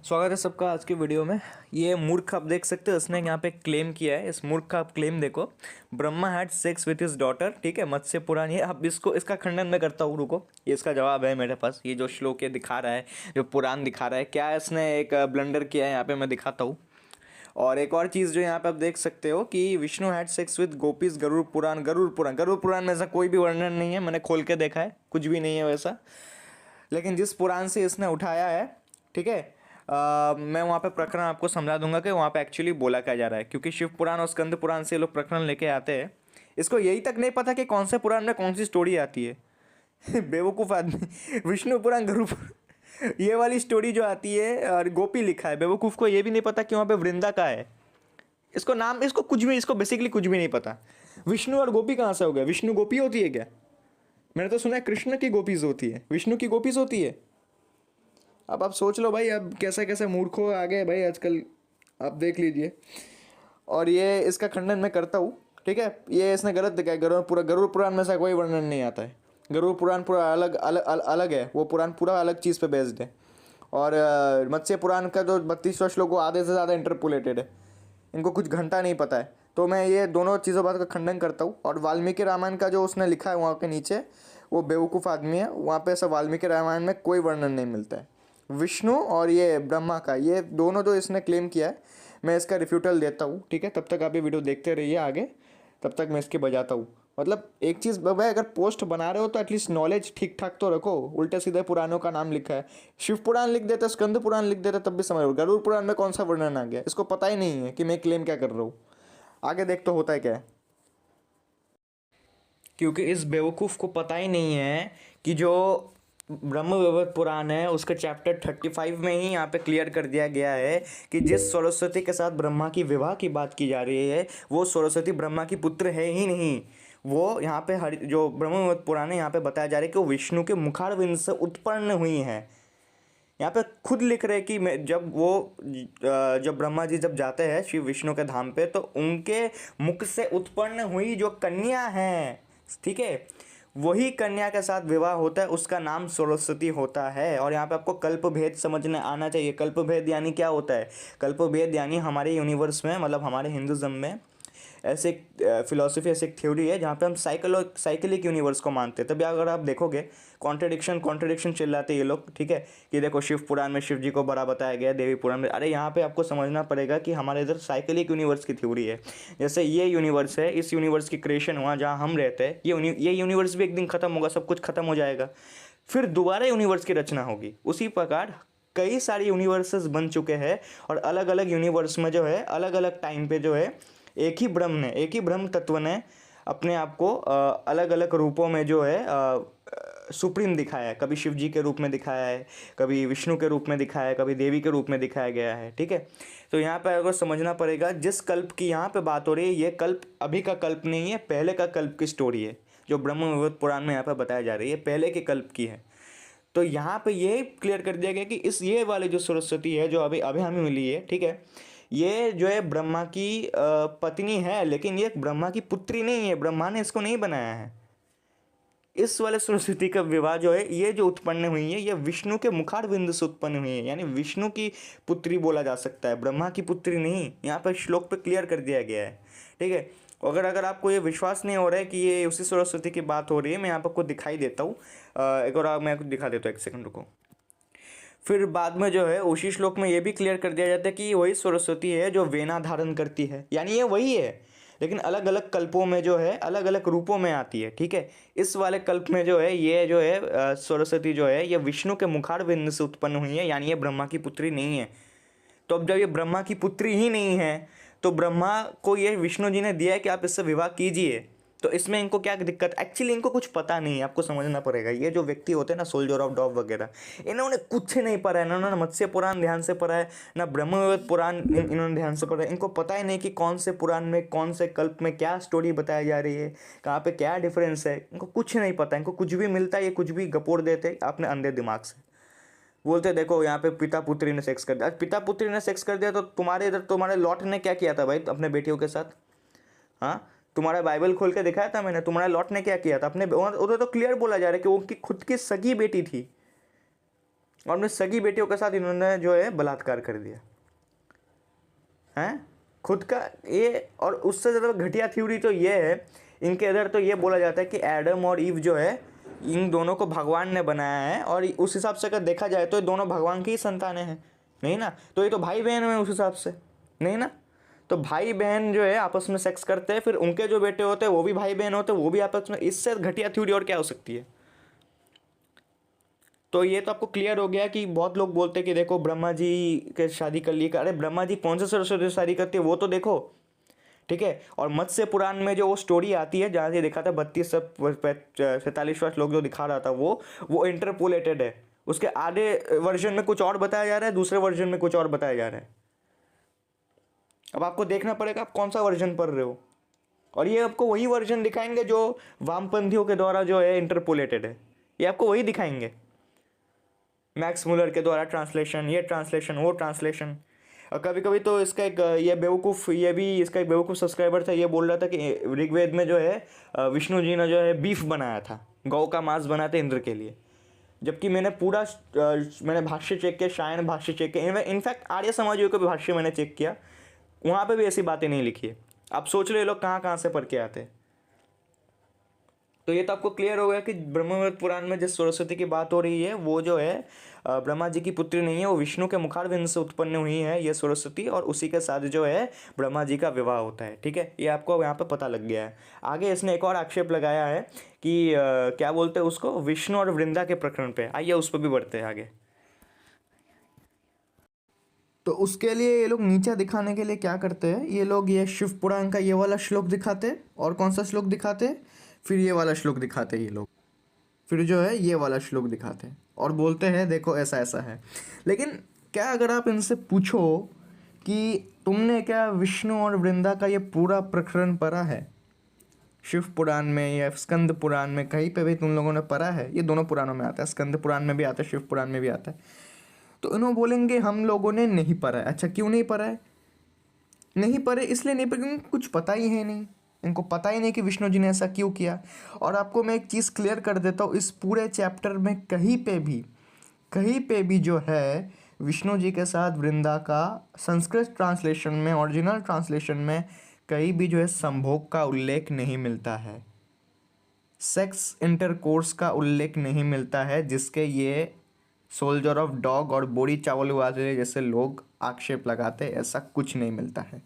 स्वागत है सबका आज की वीडियो में। ये मूर्ख आप देख सकते हो, इसने यहाँ पे क्लेम किया है। इस मूर्ख का आप क्लेम देखो, Brahma had sex with his daughter. ठीक है, मत्स्य पुराण। ये अब इसका खंडन मैं करता हूँ, रुको। ये इसका जवाब है मेरे पास। ये जो श्लोक है दिखा रहा है, जो पुराण दिखा रहा है, क्या इसने एक ब्लंडर किया है यहाँ पे मैं दिखाता हूँ। और एक और चीज़ जो यहाँ पे आप देख सकते हो कि Vishnu had sex with gopis, Garuda Purana में ऐसा कोई भी वर्णन नहीं है। मैंने खोल के देखा है, कुछ भी नहीं है वैसा। लेकिन जिस पुराण से इसने उठाया है, ठीक है, मैं वहाँ पे प्रकरण आपको समझा दूंगा कि वहाँ पे एक्चुअली बोला क्या जा रहा है। क्योंकि शिव पुराण और स्कंद पुराण से ये लोग प्रकरण लेके आते हैं। इसको यही तक नहीं पता कि कौन से पुराण में कौन सी स्टोरी आती है। बेवकूफ़ आदमी। विष्णु पुराण, ये वाली स्टोरी जो आती है और गोपी लिखा है। बेवकूफ़ को ये भी नहीं पता कि वहाँ पे वृंदा का है। इसको नाम, इसको कुछ भी, इसको बेसिकली कुछ भी नहीं पता। विष्णु और गोपी कहाँ से हो गया? विष्णु गोपी होती है क्या? मैंने तो सुना है कृष्ण की गोपीज होती है, विष्णु की गोपीज होती है। अब आप सोच लो भाई, अब कैसे कैसे मूर्खों आ गए भाई आजकल, आप देख लीजिए। और ये इसका खंडन मैं करता हूँ, ठीक है। ये इसने गलत दिखाया। गरुड़ पुराण में से कोई वर्णन नहीं आता है। गरुड़ पुराण पूरा अलग अलग अलग है। वो पुराण पूरा अलग चीज़ पे बेस्ड है। और मत्स्य पुराण का जो 32वां श्लोक वो आधे से ज़्यादा इंटरपोलेटेड है। इनको कुछ घंटा नहीं पता है। तो मैं ये दोनों चीज़ों बात का खंडन करता हूँ। और वाल्मीकि रामायण का जो उसने लिखा है वहाँ के नीचे, वो बेवकूफ़ आदमी है। वहाँ पे ऐसा वाल्मीकि रामायण में कोई वर्णन नहीं मिलता है विष्णु और ये ब्रह्मा का। ये दोनों जो इसने क्लेम किया है, मैं इसका रिफ्यूटल देता हूँ, ठीक है। तब तक आप ये वीडियो देखते रहिए आगे, तब तक मैं इसके बजाता हूँ। मतलब एक चीज़ भाई, अगर पोस्ट बना रहे हो तो एटलीस्ट नॉलेज ठीक ठाक तो रखो। उल्टे सीधे पुराणों का नाम लिखा है। शिव पुराण लिख देते, स्कंद पुराण लिख देते, तब भी समझ लो। गरुड़ पुराण में कौन सा वर्णन आ गया? इसको पता ही नहीं है कि मैं क्लेम क्या कर रहा हूँ। आगे देख तो होता है क्या है। क्योंकि इस बेवकूफ़ को पता ही नहीं है कि जो ब्रह्म वैवर्त पुराण है उसके चैप्टर 35 में ही यहाँ पे क्लियर कर दिया गया है कि जिस सरस्वती के साथ ब्रह्मा की विवाह की बात की जा रही है, वो सरस्वती ब्रह्मा की पुत्र है ही नहीं। वो यहाँ पे जो ब्रह्म वैवर्त पुराण है यहाँ पे बताया जा रहा है कि वो विष्णु के मुखारविंद से उत्पन्न हुई है। यहाँ पे खुद लिख रहे हैं कि जब ब्रह्मा जी जब जाते हैं शिव विष्णु के धाम पे, तो उनके मुख से उत्पन्न हुई जो कन्या है, ठीक है, वही कन्या के साथ विवाह होता है, उसका नाम सरस्वती होता है। और यहाँ पे आपको कल्प भेद समझने आना चाहिए। कल्प भेद यानी क्या होता है? कल्प भेद यानी हमारे यूनिवर्स में, मतलब हमारे हिंदुज़म में ऐसे एक फिलोसफी, ऐसे एक थ्योरी है जहाँ पे हम साइकिलिक यूनिवर्स को मानते हैं। तभी अगर आप देखोगे कॉन्ट्रडिक्शन चिल्लाते ये लोग, ठीक है, कि देखो शिव पुराण में शिव जी को बड़ा बताया गया, देवी पुराण में। अरे यहाँ पे आपको समझना पड़ेगा कि हमारे इधर साइकिलिक यूनिवर्स की थ्योरी है। जैसे ये यूनिवर्स है, इस यूनिवर्स की क्रिएशन हुआ जहाँ हम रहते हैं, ये यूनिवर्स भी एक दिन ख़त्म होगा, सब कुछ ख़त्म हो जाएगा, फिर दोबारा यूनिवर्स की रचना होगी। उसी प्रकार कई सारे यूनिवर्सेस बन चुके हैं और अलग अलग यूनिवर्स में जो है, अलग अलग टाइम पे जो है, एक ही ब्रह्म तत्व ने अपने आप को अलग अलग रूपों में जो है सुप्रीम दिखाया है। कभी शिव जी के रूप में दिखाया है, कभी विष्णु के रूप में दिखाया है, कभी देवी के रूप में दिखाया गया है, ठीक है। तो यहाँ पर अगर समझना पड़ेगा, जिस कल्प की यहाँ पे बात हो रही है, ये कल्प अभी का कल्प नहीं है, पहले का कल्प की स्टोरी है। जो ब्रह्म वैवर्त पुराण में यहाँ पर बताया जा रही है, पहले के कल्प की है। तो यहाँ पे ये क्लियर कर दिया गया कि ये वाली जो सरस्वती है जो अभी अभी हमें मिली है, ठीक है, ये जो है ब्रह्मा की पत्नी है, लेकिन ये ब्रह्मा की पुत्री नहीं है। ब्रह्मा ने इसको नहीं बनाया है। इस वाले सरस्वती का विवाह जो है, ये जो उत्पन्न हुई है, ये विष्णु के मुखार बिंदु से उत्पन्न हुई है, यानी विष्णु की पुत्री बोला जा सकता है, ब्रह्मा की पुत्री नहीं। यहाँ पर श्लोक पे क्लियर कर दिया गया है, ठीक है। अगर आपको ये विश्वास नहीं हो रहा है कि ये उसी सरस्वती की बात हो रही है, मैं यहाँ पर आपको दिखाई देता हूँ। एक और मैं आपको दिखा देता हूँ, एक सेकंड रुको। फिर बाद में जो है उसी श्लोक में ये भी क्लियर कर दिया जाता है कि वही सरस्वती है जो वेना धारण करती है, यानी ये वही है, लेकिन अलग अलग कल्पों में जो है, अलग अलग रूपों में आती है, ठीक है। इस वाले कल्प में जो है, ये जो है सरस्वती जो है, ये विष्णु के मुखार बिंद से उत्पन्न हुई है, यानी ये ब्रह्मा की पुत्री नहीं है। तो अब जब ये ब्रह्मा की पुत्री ही नहीं है, तो ब्रह्मा को ये विष्णु जी ने दिया है कि आप इससे विवाह कीजिए। तो इसमें इनको क्या दिक्कत? एक्चुअली इनको कुछ पता नहीं है, आपको समझना पड़ेगा। ये जो व्यक्ति होते हैं ना, सोल्जर ऑफ डॉव वगैरह, इन्होंने कुछ नहीं पढ़ा है ना। इन्होंने मत्स्य पुराण ध्यान से पढ़ा है ना, ब्रह्मवैवर्त पुराण इन्होंने ध्यान से पढ़ा है। इनको पता ही नहीं कि कौन से पुराण में, कौन से कल्प में क्या स्टोरी बताई जा रही है, कहाँ पे क्या डिफरेंस है। इनको कुछ नहीं पता। इनको कुछ भी मिलता है, ये कुछ भी गपोड़ देते अपने अंधे दिमाग से। बोलते देखो यहाँ पे पिता पुत्री ने सेक्स कर दिया। पिता पुत्री ने सेक्स कर दिया तो तुम्हारे इधर तुम्हारे लॉट ने क्या किया था भाई अपने बेटियों के साथ? हाँ, तुम्हारा बाइबल खोल के दिखाया था मैंने, तुम्हारे लॉट ने क्या किया था अपने। उधर तो क्लियर बोला जा रहा है कि वो उनकी खुद की सगी बेटी थी। और अपनी सगी बेटियों के साथ इन्होंने जो है बलात्कार कर दिया है खुद का ये। और उससे ज़्यादा घटिया थ्योरी तो ये है, इनके अंदर तो ये बोला जाता है कि एडम और ईव जो है इन दोनों को भगवान ने बनाया है, और उस हिसाब से अगर देखा जाए तो ये दोनों भगवान की ही संतानें हैं, नहीं ना? तो ये तो भाई बहन हैं उस हिसाब से, नहीं ना? तो भाई बहन जो है आपस में सेक्स करते हैं, फिर उनके जो बेटे होते हैं वो भी भाई बहन होते हैं, वो भी आपस में। इससे घटिया थ्योरी और क्या हो सकती है? तो ये तो आपको क्लियर हो गया कि बहुत लोग बोलते हैं कि देखो ब्रह्मा जी के शादी कर लिए। अरे ब्रह्मा जी कौन से सरस्वती से शादी करती है वो तो देखो, ठीक है? और मत्स्य पुराण में जो वो स्टोरी आती है जहाँ से दिखा था 32 से 47वां श्लोक जो दिखा रहा था वो इंटरपोलेटेड है। उसके आधे वर्जन में कुछ और बताया जा रहा है, दूसरे वर्जन में कुछ और बताया जा रहा है। अब आपको देखना पड़ेगा आप कौन सा वर्जन पढ़ रहे हो, और ये आपको वही वर्जन दिखाएंगे जो वामपंथियों के द्वारा जो है इंटरपोलेटेड है, ये आपको वही दिखाएंगे। मैक्स मुलर के द्वारा ट्रांसलेशन, ये ट्रांसलेशन, वो ट्रांसलेशन। और कभी कभी तो इसका एक ये बेवकूफ़, ये भी इसका एक बेवकूफ़ सब्सक्राइबर था, ये बोल रहा था कि ऋग्वेद में जो है विष्णु जी ने जो है बीफ बनाया था, गौ का मांस बनाया था इंद्र के लिए। जबकि मैंने पूरा मैंने भाष्य चेक किया, शायन भाष्य चेक किया, इनफैक्ट आर्य समाजियों का भी भाष्य मैंने चेक किया, वहाँ पे भी ऐसी बातें नहीं लिखी है। आप सोच लो ये लोग कहाँ कहाँ से पढ़ के आते हैं। तो ये तो आपको क्लियर हो गया कि ब्रह्मवेद पुराण में जिस सरस्वती की बात हो रही है वो जो है ब्रह्मा जी की पुत्री नहीं है, वो विष्णु के मुखारविंद से उत्पन्न हुई है ये सरस्वती, और उसी के साथ जो है ब्रह्मा जी का विवाह होता है, ठीक है? ये आपको यहाँ पे पता लग गया है। आगे इसने एक और आक्षेप लगाया है कि क्या बोलते हैं उसको, विष्णु और वृंदा के प्रकरण पे। आइए उस पर भी बढ़ते हैं आगे। तो उसके लिए ये लोग नीचा दिखाने के लिए क्या करते हैं, ये लोग ये शिव पुराण का ये वाला श्लोक दिखाते हैं, और कौन सा श्लोक दिखाते हैं, फिर ये वाला श्लोक दिखाते हैं ये लोग, फिर जो है ये वाला श्लोक दिखाते हैं और बोलते हैं देखो ऐसा ऐसा है। लेकिन क्या अगर आप इनसे पूछो कि तुमने क्या विष्णु और वृंदा का ये पूरा प्रकरण पढ़ा है शिव पुराण में या स्कंद पुराण में, कहीं पे भी तुम लोगों ने पढ़ा है? ये दोनों पुराणों में आता है, स्कंद पुराण में भी आता है, शिव पुराण में भी आता है। तो इन्होंने बोलेंगे हम लोगों ने नहीं पढ़ा है। अच्छा क्यों नहीं पढ़ा है? नहीं पढ़े इसलिए नहीं पढ़े क्योंकि कुछ पता ही है नहीं, इनको पता ही नहीं कि विष्णु जी ने ऐसा क्यों किया। और आपको मैं एक चीज़ क्लियर कर देता हूँ, इस पूरे चैप्टर में कहीं पे भी जो है विष्णु जी के साथ वृंदा का संस्कृत ट्रांसलेशन में, ओरिजिनल ट्रांसलेशन में कहीं भी जो है संभोग का उल्लेख नहीं मिलता है, सेक्स इंटरकोर्स का उल्लेख नहीं मिलता है, जिसके ये सोल्जर ऑफ डॉग और बोरी चावल वाले जैसे लोग आक्षेप लगाते, ऐसा कुछ नहीं मिलता है।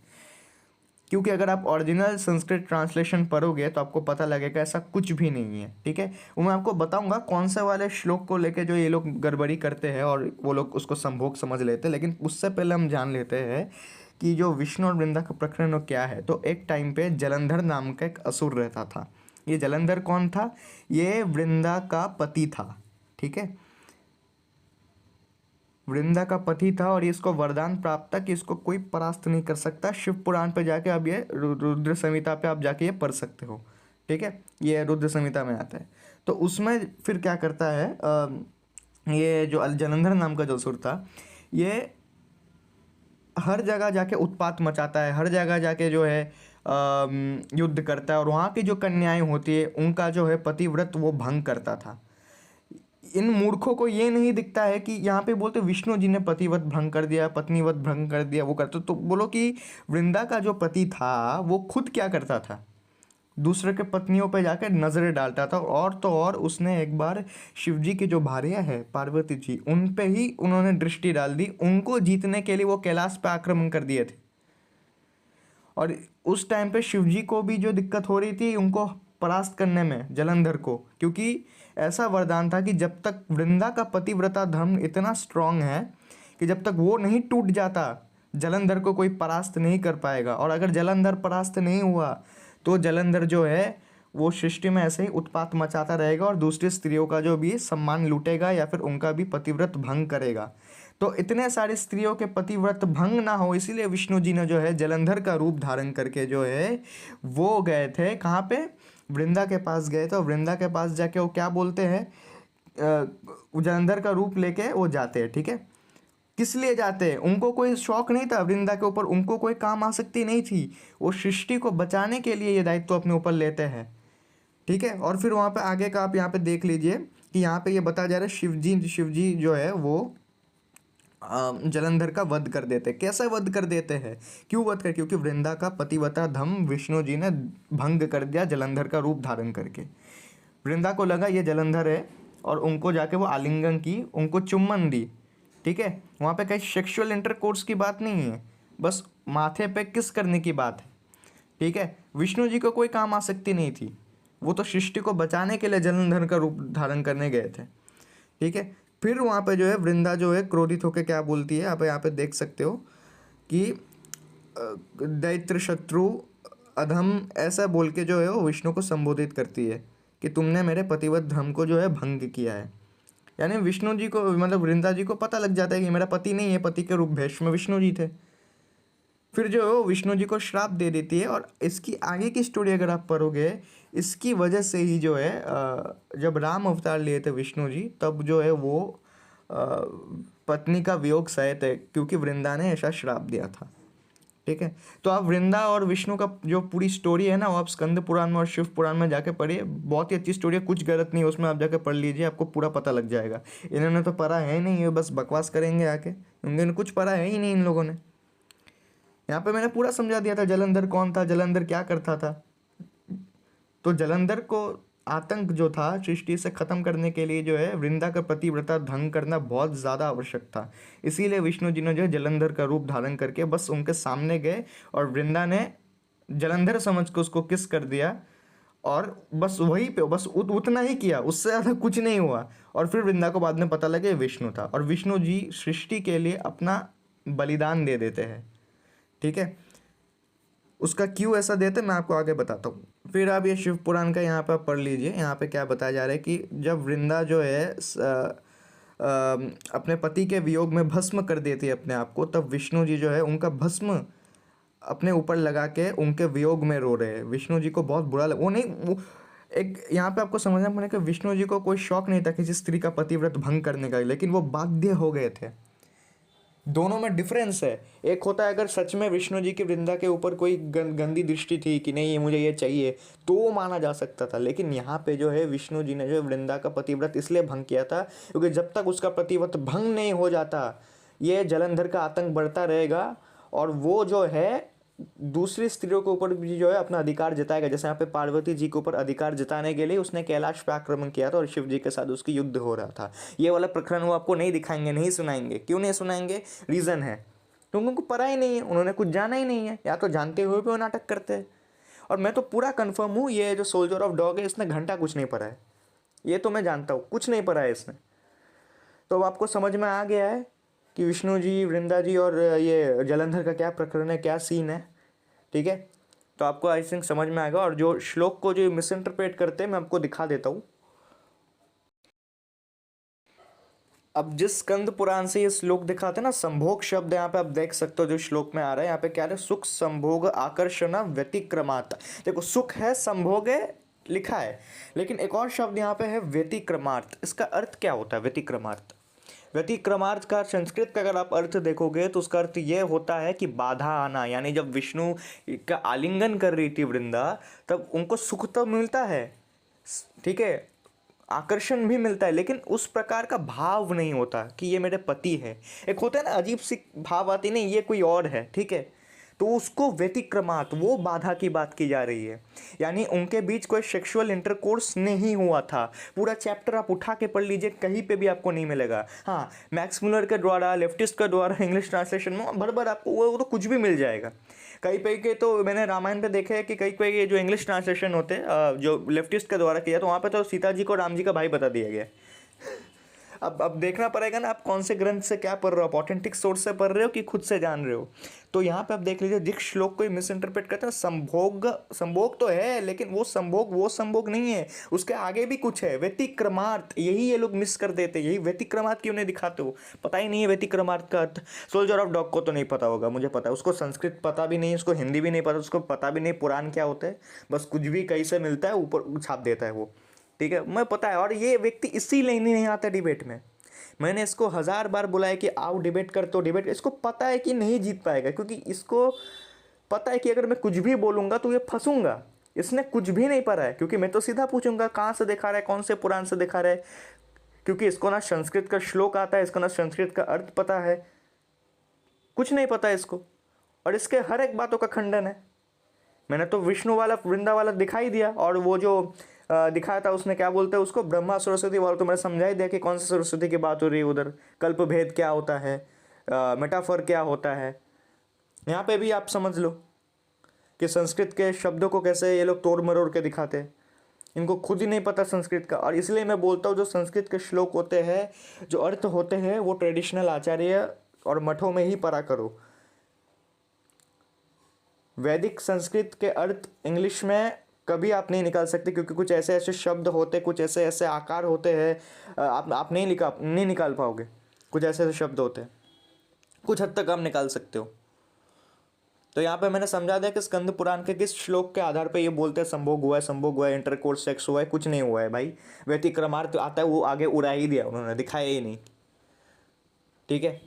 क्योंकि अगर आप ओरिजिनल संस्कृत ट्रांसलेशन पढ़ोगे तो आपको पता लगेगा ऐसा कुछ भी नहीं है, ठीक है? वो मैं आपको बताऊंगा कौन से वाले श्लोक को लेके जो ये लोग गड़बड़ी करते हैं और वो लोग उसको संभोग समझ लेते हैं। लेकिन उससे पहले हम जान लेते हैं कि जो विष्णु और वृंदा का प्रकरण क्या है। तो एक टाइम पे जलंधर नाम का एक असुर रहता था। ये जलंधर कौन था? ये वृंदा का पति था, ठीक है? वृंदा का पति था और इसको वरदान प्राप्त था कि इसको कोई परास्त नहीं कर सकता। शिव पुराण पे जाके अब ये रुद्र संहिता पे आप जाके ये पढ़ सकते हो, ठीक है? ये रुद्र संहिता में आता है। तो उसमें फिर क्या करता है, ये जो जलंधर नाम का जो असुर था, ये हर जगह जाके उत्पात मचाता है, हर जगह जाके जो है युद्ध करता है, और वहाँ की जो कन्याएं होती है उनका जो है पतिव्रत वो भंग करता था। इन मूर्खों को ये नहीं दिखता है कि यहाँ पे बोलते विष्णु जी ने पतिवत भंग कर दिया, पत्नीवत भंग कर दिया, वो करते। तो बोलो कि वृंदा का जो पति था वो खुद क्या करता था, दूसरे के पत्नियों पे जाकर नजरें डालता था। और तो और उसने एक बार शिव जी की जो भार्या है पार्वती जी, उन पे ही उन्होंने दृष्टि डाल दी। उनको जीतने के लिए वो कैलाश पे आक्रमण कर दिए थे। और उस टाइम पे शिव जी को भी जो दिक्कत हो रही थी उनको परास्त करने में जलंधर को, क्योंकि ऐसा वरदान था कि जब तक वृंदा का पतिव्रता धर्म इतना स्ट्रांग है कि जब तक वो नहीं टूट जाता जलंधर को कोई परास्त नहीं कर पाएगा। और अगर जलंधर परास्त नहीं हुआ तो जलंधर जो है वो सृष्टि में ऐसे ही उत्पात मचाता रहेगा और दूसरी स्त्रियों का जो भी सम्मान लूटेगा या फिर उनका भी पतिव्रत भंग करेगा। तो इतने सारी स्त्रियों के पतिव्रत भंग ना हो, इसीलिए विष्णु जी ने जो है जलंधर का रूप धारण करके जो है वो गए थे कहाँ पे, वृंदा के पास गए थे। और वृंदा के पास जाके वो क्या बोलते हैं, जलंधर का रूप लेके वो जाते हैं, ठीक है? किस लिए जाते हैं? उनको कोई शौक नहीं था वृंदा के ऊपर, उनको कोई काम आसक्ति नहीं थी, वो सृष्टि को बचाने के लिए ये दायित्व अपने ऊपर लेते हैं, ठीक है? और फिर वहाँ पे आगे का आप यहाँ पे देख लीजिए कि यहाँ पे ये बताया जा रहा है शिवजी जो है वो जलंधर का वध कर देते। कैसे वध कर देते हैं, क्यों वध कर, क्योंकि वृंदा का पतिव्रता धर्म विष्णु जी ने भंग कर दिया जलंधर का रूप धारण करके। वृंदा को लगा ये जलंधर है और उनको जाके वो आलिंगन की, उनको चुम्बन दी, ठीक है। वहाँ पे कहीं सेक्सुअल इंटरकोर्स की बात नहीं है, बस माथे पे किस करने की बात है, ठीक है। विष्णु जी को कोई काम आसक्ति नहीं थी, वो तो सृष्टि को बचाने के लिए जलंधर का रूप धारण करने गए थे, ठीक है। फिर वहाँ पे जो है वृंदा जो है क्रोधित होकर क्या बोलती है, आप यहाँ पे देख सकते हो कि दैत्र शत्रु अधम ऐसा बोल के जो है वो विष्णु को संबोधित करती है कि तुमने मेरे पतिव्रत धर्म को जो है भंग किया है। यानी विष्णु जी को, मतलब वृंदा जी को पता लग जाता है कि मेरा पति नहीं है, पति के रूप भैष्म विष्णु जी थे। फिर जो है वो विष्णु जी को श्राप दे देती है। और इसकी आगे की स्टोरी अगर आप पढ़ोगे, इसकी वजह से ही जो है जब राम अवतार लिए थे विष्णु जी, तब जो है वो पत्नी का वियोग सहे थे, क्योंकि वृंदा ने ऐसा श्राप दिया था, ठीक है। तो आप वृंदा और विष्णु का जो पूरी स्टोरी है ना, वो आप स्कंद पुराण में और शिव पुराण में जाके पढ़िए, बहुत ही अच्छी स्टोरी है, कुछ गलत नहीं है उसमें, आप जाके पढ़ लीजिए, आपको पूरा पता लग जाएगा। इन्होंने तो पढ़ा है नहीं, ये बस बकवास करेंगे आके, इन्होंने कुछ पढ़ा है ही नहीं इन लोगों ने। यहाँ पे मैंने पूरा समझा दिया था जलंधर कौन था, जलंधर क्या करता था। तो जलंधर को आतंक जो था सृष्टि से खत्म करने के लिए जो है वृंदा का पतिव्रता भंग करना बहुत ज़्यादा आवश्यक था। इसीलिए विष्णु जी ने जो है जलंधर का रूप धारण करके बस उनके सामने गए और वृंदा ने जलंधर समझ के उसको किस कर दिया, और बस वहीं पे बस उतना ही किया, उससे ज़्यादा कुछ नहीं हुआ। और फिर वृंदा को बाद में पता लगे विष्णु था, और विष्णु जी सृष्टि के लिए अपना बलिदान दे देते हैं, ठीक है। उसका क्यों ऐसा देते मैं आपको आगे बताता हूँ। फिर आप ये शिव पुराण का यहाँ पर पढ़ लीजिए। यहाँ पे क्या बताया जा रहा है कि जब वृंदा जो है अपने पति के वियोग में भस्म कर देती है अपने आप को, तब विष्णु जी जो है उनका भस्म अपने ऊपर लगा के उनके वियोग में रो रहे हैं। विष्णु जी को बहुत बुरा लगा, वो नहीं, वो एक यहाँ पे आपको समझना पड़ेगा कि विष्णु जी को कोई शौक नहीं था किसी स्त्री का पतिव्रत भंग करने का, लेकिन वो बाध्य हो गए थे। दोनों में डिफरेंस है। एक होता है अगर सच में विष्णु जी की वृंदा के ऊपर कोई गंदी दृष्टि थी कि नहीं ये मुझे ये चाहिए, तो वो माना जा सकता था। लेकिन यहाँ पे जो है विष्णु जी ने जो है वृंदा का पतिव्रत इसलिए भंग किया था क्योंकि जब तक उसका पतिव्रत भंग नहीं हो जाता, ये जलंधर का आतंक बढ़ता रहेगा और वो जो है दूसरी स्त्रियों के ऊपर भी जो है अपना अधिकार जताएगा। जैसे यहाँ पे पार्वती जी के ऊपर अधिकार जताने के लिए उसने कैलाश पे आक्रमण किया था और शिव जी के साथ उसकी युद्ध हो रहा था। ये वाला प्रकरण वो आपको नहीं दिखाएंगे, नहीं सुनाएंगे। क्यों नहीं सुनाएंगे? रीज़न है क्योंकि उनको पता ही नहीं है, उन्होंने कुछ जाना ही नहीं है, या तो जानते हुए भी वो नाटक करते हैं। और मैं तो पूरा कन्फर्म हूँ ये जो सोल्जर ऑफ डॉग है इसने घंटा कुछ नहीं पढ़ा है, ये तो मैं जानता हूँ, कुछ नहीं पढ़ा है इसने। तो अब आपको समझ में आ गया है कि विष्णु जी, वृंदा जी और ये जलंधर का क्या प्रकरण है, क्या सीन है, ठीक है। तो आपको आई थिंक समझ में आएगा। और जो श्लोक को जो मिस इंटरप्रेट करते हैं मैं आपको दिखा देता हूँ। अब जिस स्कंद पुराण से ये श्लोक दिखाते हैं ना, संभोग शब्द यहाँ पे आप देख सकते हो जो श्लोक में आ रहा है। यहाँ पे क्या है? सुख संभोग आकर्षण व्यतिक्रमात्। देखो सुख है, संभोग है, लिखा है, लेकिन एक और शब्द यहाँ पे है व्यतिक्रमार्थ। इसका अर्थ क्या होता है व्यतिक्रमार्थ? व्यतिक्रमार्थ का संस्कृत का अगर आप अर्थ देखोगे तो उसका अर्थ ये होता है कि बाधा आना। यानी जब विष्णु का आलिंगन कर रही थी वृंदा, तब उनको सुख तो मिलता है, ठीक है, आकर्षण भी मिलता है, लेकिन उस प्रकार का भाव नहीं होता कि ये मेरे पति है। एक होता है ना अजीब सी भाव आती, नहीं ये कोई और है, ठीक है। तो उसको व्यतिक्रमात, वो बाधा की बात की जा रही है। यानी उनके बीच कोई सेक्सुअल इंटरकोर्स नहीं हुआ था। पूरा चैप्टर आप उठा के पढ़ लीजिए, कहीं पे भी आपको नहीं मिलेगा। हाँ, मैक्स मुलर के द्वारा, लेफ्टिस्ट के द्वारा इंग्लिश ट्रांसलेशन में भर भर आपको वो तो कुछ भी मिल जाएगा। कई पे के तो मैंने रामायण पे देखे है कि कई पे ये जो इंग्लिश ट्रांसलेशन होते हैं जो लेफ्टिस्ट के द्वारा किया, तो वहाँ पे तो सीता जी को राम जी का भाई बता दिया गया। अब देखना पड़ेगा ना आप कौन से ग्रंथ से क्या पढ़ रहे हो, ऑथेंटिक सोर्स से पढ़ रहे हो कि खुद से जान रहे हो। तो यहाँ पे आप देख लीजिए, जिस श्लोक को मिस इंटरप्रेट करते हैं, संभोग, संभोग तो है लेकिन वो संभोग नहीं है, उसके आगे भी कुछ है, व्यतिक्रमार्थ। यही ये लोग मिस कर देते हैं, यही व्यतिक्रमार्थ क्यों नहीं दिखाते हो, पता ही नहीं है व्यतिक्रमार्थ का अर्थ। सोल्जर ऑफ डॉग को तो नहीं पता होगा, मुझे पता है, उसको संस्कृत पता भी नहीं, उसको हिंदी भी नहीं पता, उसको पता भी नहीं पुराण क्या होता है, बस कुछ भी कहीं से मिलता है ऊपर छाप देता है वो, ठीक है, मैं पता है। और ये व्यक्ति इसीलिए नहीं आता डिबेट में। मैंने इसको 1000 बार बुलाया कि आओ डिबेट कर, तो डिबेट, इसको पता है कि नहीं जीत पाएगा, क्योंकि इसको पता है कि अगर मैं कुछ भी बोलूँगा तो ये फंसूंगा। इसने कुछ भी नहीं पढ़ा है, क्योंकि मैं तो सीधा पूछूंगा कहाँ से दिखा रहा है, कौन से पुराण से दिखा रहा है, क्योंकि इसको ना संस्कृत का श्लोक आता है, इसको ना संस्कृत का अर्थ पता है, कुछ नहीं पता इसको, और इसके हर एक बातों का खंडन है। मैंने तो विष्णु वाला वृंदा वाला दिखाई दिया, और वो जो दिखाया था उसने क्या बोलते हैं उसको, ब्रह्मा सरस्वती वाला, तो मैंने समझा ही दिया कि कौन सी सरस्वती की बात हो रही है उधर, कल्प भेद क्या होता है, मेटाफर क्या होता है। यहाँ पे भी आप समझ लो कि संस्कृत के शब्दों को कैसे ये लोग तोड़ मरोड़ के दिखाते हैं, इनको खुद ही नहीं पता संस्कृत का। और इसलिए मैं बोलता हूँ जो संस्कृत के श्लोक होते हैं, जो अर्थ होते हैं, वो ट्रेडिशनल आचार्य और मठों में ही पढ़ा करो। वैदिक संस्कृत के अर्थ इंग्लिश में कभी आप नहीं निकाल सकते, क्योंकि कुछ ऐसे ऐसे शब्द होते, कुछ ऐसे ऐसे आकार होते हैं, आप नहीं निकाल पाओगे। कुछ ऐसे ऐसे शब्द होते हैं, कुछ हद तक आप निकाल सकते हो। तो यहाँ पे मैंने समझा दिया कि स्कंद पुराण के किस श्लोक के आधार पे ये बोलते हैं संभोग हुआ है, इंटरकोर्स सेक्स हुआ है, कुछ नहीं हुआ है भाई। व्यतिक्रमार्थ आता है, वो आगे उड़ा ही दिया उन्होंने, दिखाया ही नहीं। ठीक है,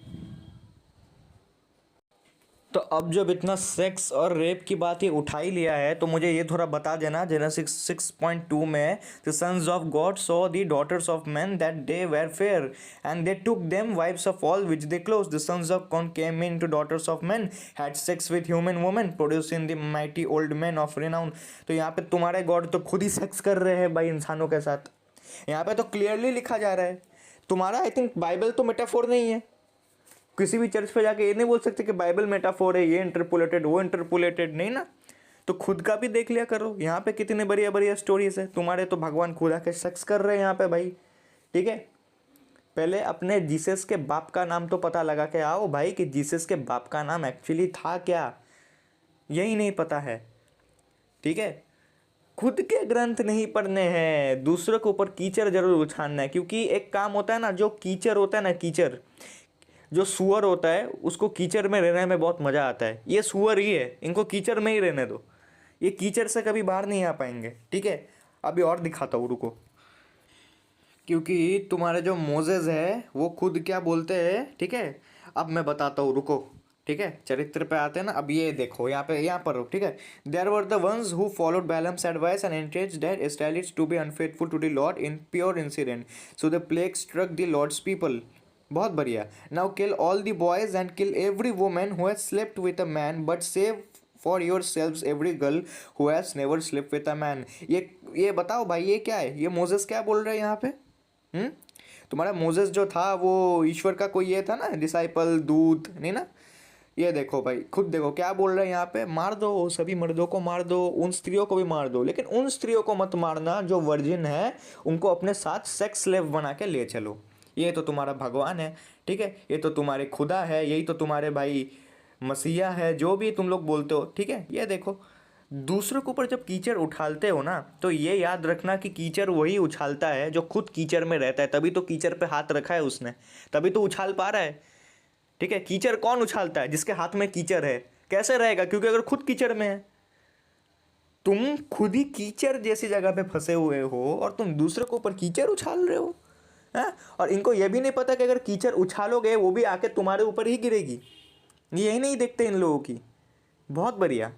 तो अब जब इतना सेक्स और रेप की बात ये उठा ही लिया है, तो मुझे ये थोड़ा बता देना। जेनेसिस 6.2 में the sons of God saw the daughters of man that they were fair and they took them wives of all which they close. The sons of con came in to daughters of man had sex with human women producing the mighty old man of renown. तो यहाँ पे तुम्हारे God तो खुद ही sex कर रहे हैं भाई इंसानों के साथ। यहाँ पे तो क्लियरली लिखा जा रहा है। तुम्हारा आई थिंक बाइबल तो मेटाफोर नहीं है। किसी भी चर्च पे जाके ये नहीं बोल सकते कि बाइबल मेटाफोर है, ये इंटरपोलेटेड वो इंटरपोलेटेड, नहीं ना। तो खुद का भी देख लिया करो। यहाँ पे कितने बढ़िया बढ़िया स्टोरीज है। तुम्हारे तो भगवान खुद आके सेक्स कर रहे हैं यहाँ पे भाई। ठीक है, पहले अपने जीसस के बाप का नाम तो पता लगा के आओ भाई, कि जीसस के बाप का नाम एक्चुअली था क्या, यही नहीं पता है। ठीक है, खुद के ग्रंथ नहीं पढ़ने हैं, दूसरों के ऊपर कीचड़ जरूर उछालना है। क्योंकि एक काम होता है ना, जो कीचड़ होता है ना, कीचड़ जो सुअर होता है उसको कीचड़ में रहने में बहुत मज़ा आता है। ये सुअर ही है, इनको कीचड़ में ही रहने दो, ये कीचड़ से कभी बाहर नहीं आ पाएंगे। ठीक है, अभी और दिखाता हूँ, रुको। क्योंकि तुम्हारे जो मोजेस है वो खुद क्या बोलते हैं, ठीक है, अब मैं बताता हूँ, रुको। ठीक है, चरित्र पे आते हैं ना। अब ये देखो यहाँ पर ठीक है। There were the ones who followed Balaam's advice and encouraged their Israelites to be unfaithful to the Lord in Peor incident, so the plague struck the Lord's people. बहुत बढ़िया। Now kill all the boys and kill every woman who has slept with a man, but save for your selves every girl who has never slept with a man. ये बताओ भाई, ये क्या है? ये Moses क्या बोल रहे हैं यहाँ पे? तुम्हारा मोजेस जो था वो ईश्वर का कोई ये था ना, डिसाइपल, दूत, नहीं ना। ये देखो भाई, खुद देखो क्या बोल रहे हैं यहाँ पे। मार दो, सभी मर्दों को मार दो, उन स्त्रियों को भी मार दो, लेकिन उन स्त्रियों को मत मारना जो वर्जिन है, उनको अपने साथ सेक्स स्लेव बना के ले चलो। ये तो तुम्हारा भगवान है, ठीक है, ये तो तुम्हारे खुदा है, यही तो तुम्हारे भाई मसीहा है, जो भी तुम लोग बोलते हो। ठीक है, ये देखो, दूसरों के ऊपर जब कीचड़ उछालते हो ना, तो ये याद रखना कि कीचड़ वही उछालता है जो खुद कीचड़ में रहता है। तभी तो कीचड़ पे हाथ रखा है उसने, तभी तो उछाल पा रहा है। ठीक है, कीचड़ कौन उछालता है? जिसके हाथ में कीचड़ है। कैसे रहेगा? क्योंकि अगर खुद कीचड़ में है, तुम खुद ही कीचड़ जैसी जगह पे फंसे हुए हो और तुम दूसरे के ऊपर कीचड़ उछाल रहे हो, है? और इनको यह भी नहीं पता कि अगर कीचड़ उछालोगे वो भी आके तुम्हारे ऊपर ही गिरेगी। यही नहीं देखते इन लोगों की। बहुत बढ़िया।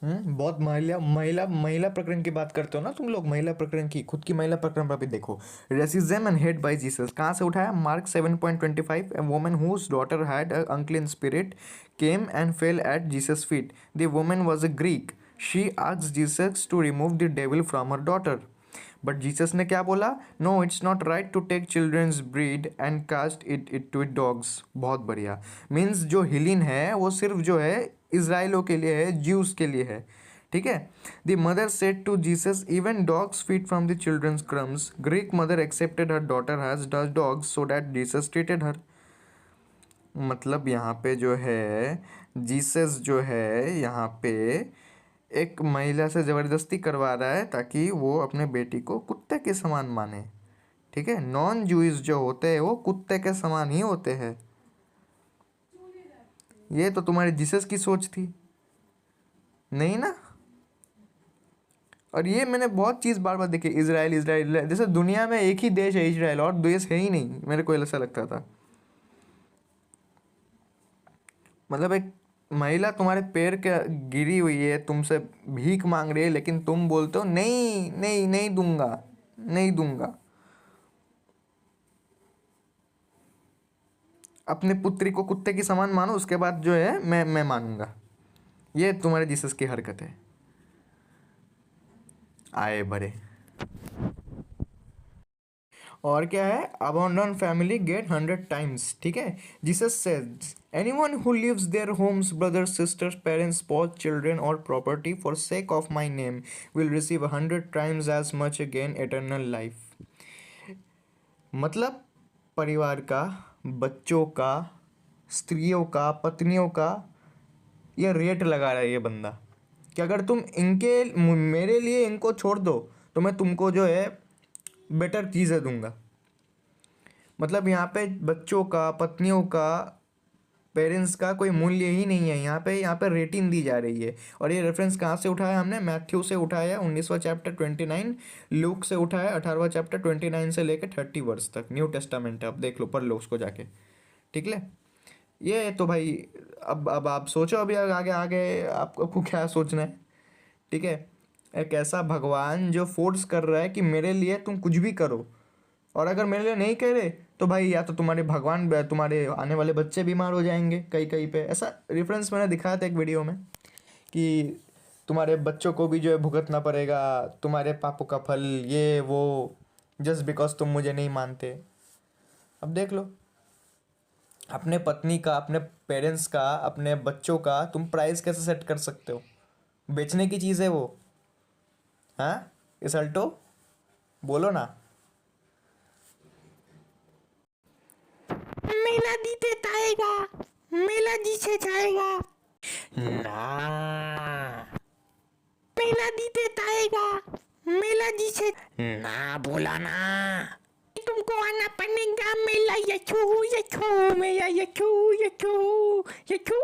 बहुत महिला महिला महिला प्रकरण की बात करते हो ना तुम लोग, महिला प्रकरण की, खुद की महिला प्रकरण पर भी देखो। Racism and hate by Jesus कहाँ से उठाया? Mark 7.25। A woman whose daughter had a unclean spirit came and fell at Jesus feet. The woman was a Greek. She asked Jesus to remove the devil from her daughter, but Jesus ने क्या बोला? No, it's not right to take children's bread and cast it to dogs. बहुत बढ़िया। Means जो healing है वो सिर्फ जो है इसराइलों के लिए है, ज्यूस के लिए है। ठीक है। The mother said to Jesus, even dogs feed from the children's crumbs. Greek mother accepted her daughter has does dogs so that Jesus treated her. मतलब यहाँ पे जो है जीसस जो है यहाँ पे एक महिला से ज़बरदस्ती करवा रहा है ताकि वो अपने बेटी को कुत्ते के समान माने। ठीक है, नॉन जूइस जो होते हैं वो कुत्ते के समान ही होते हैं। ये तो तुम्हारे जीसस की सोच थी, नहीं ना। और ये मैंने बहुत चीज़ बार बार देखी, इजराइल इजराइल इजराइल। जैसे दुनिया में एक ही देश है इजराइल, और देश है ही नहीं, मेरे को ऐसा लगता था। मतलब एक महिला तुम्हारे पैर के गिरी हुई है, तुमसे भीख मांग रही है, लेकिन तुम बोलते हो नहीं नहीं नहीं दूंगा, नहीं दूंगा। अपने पुत्री को कुत्ते की समान मानो, उसके बाद जो है मैं मानूंगा। ये तुम्हारे जीसस की हरकत है। आए बड़े। और क्या है, अबंडन फैमिली गेट 100 टाइम्स, ठीक है। Jesus says anyone who lives their homes, brothers, sisters, parents, spouse, children और property for sake of my name will receive 100 times as much again eternal life. मतलब परिवार का, बच्चों का, स्त्रियों का, पत्नियों का, ये रेट लगा रहा है ये बंदा कि अगर तुम इनके मेरे लिए इनको छोड़ दो तो मैं तुमको जो है बेटर चीज़ें दूंगा। मतलब यहाँ पे बच्चों का, पत्नियों का, पेरेंट्स का कोई मूल्य ही नहीं है। यहाँ पे रेटिंग दी जा रही है। और ये रेफरेंस कहाँ से उठाया हमने? मैथ्यू से उठाया 19वां चैप्टर 29, लूक से उठाया 18वां चैप्टर 29 से लेकर 30 वर्स तक। न्यू टेस्टामेंट है, अब देख लो, पढ़ लो उसको जाके, ठीक है। ये तो भाई अब आप सोचो अभी आगे आगे आपको क्या सोचना है, ठीक है। एक ऐसा भगवान जो फोर्स कर रहा है कि मेरे लिए तुम कुछ भी करो, और अगर मेरे लिए नहीं कह रहे तो भाई या तो तुम्हारे भगवान, तुम्हारे आने वाले बच्चे बीमार हो जाएंगे कहीं कहीं पे। ऐसा रेफरेंस मैंने दिखाया था एक वीडियो में कि तुम्हारे बच्चों को भी जो है भुगतना पड़ेगा तुम्हारे पापों का फल, ये वो, जस्ट बिकॉज तुम मुझे नहीं मानते। अब देख लो, अपने पत्नी का, अपने पेरेंट्स का, अपने बच्चों का तुम प्राइस कैसे सेट कर सकते हो? बेचने की चीज़ है वो, हाँ? इस अल्टो बोलो ना। मेला जीते जाएगा, मेला जीते जाएगा ना, मेला जीते जाएगा, मेला जीते ना, बोला ना तुमको आना पड़ेगा मेला। यचू यचू मेरा यचू यचू यचू।